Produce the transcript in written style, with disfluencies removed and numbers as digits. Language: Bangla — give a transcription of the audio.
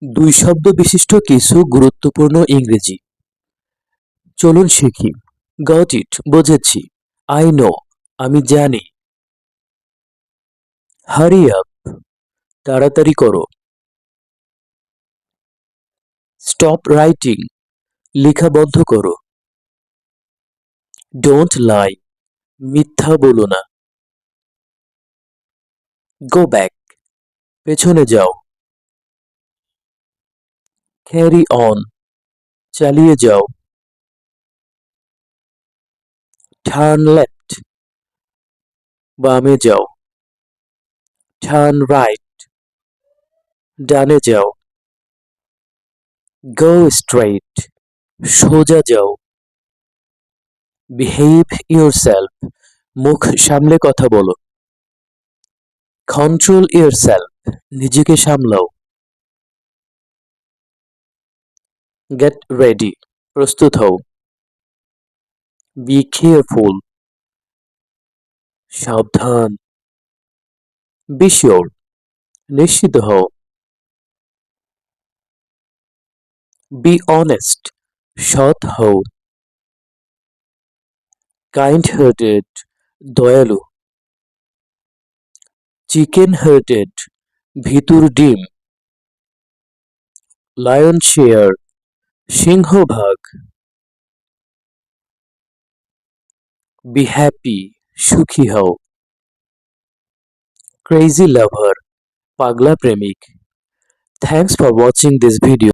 দুই শব্দ বিশিষ্ট কিছু গুরুত্বপূর্ণ ইংরেজি। চলুন শিখি। গট ইট, বুঝেছি। আই নো, আমি জানি। হারি আপ, তাড়াতাড়ি করো। স্টপ রাইটিং, লেখা বন্ধ করো। ডোন্ট লাই, মিথ্যা বলো না। গো ব্যাক, পেছনে যাও। ক্যারি অন, চালিয়ে যাও। টার্ন লেফট, বামে যাও। টার্ন রাইট, ডানে যাও। গো স্ট্রেইট, সোজা যাও। বিহেভ ইয়োরসেলফ, মুখ সামলে কথা বলো। কন্ট্রোল ইয়োরসেলফ, নিজেকে সামলাও। গেট রেডি, প্রস্তুত হও। বি কেয়ারফুল, সাবধান। বি শিওর, নিশ্চিত হও। বি অনেস্ট, সৎ হও। কাইন্ড হার্টেড, দয়ালু। চিকেন হার্টেড, ভিতুর ডিম। লায়ন শেয়ার, সিংহভাগ। বি হ্যাপি, সুখী হও। ক্রেজি লাভার, পাগলা প্রেমিক। Thanks for watching this video.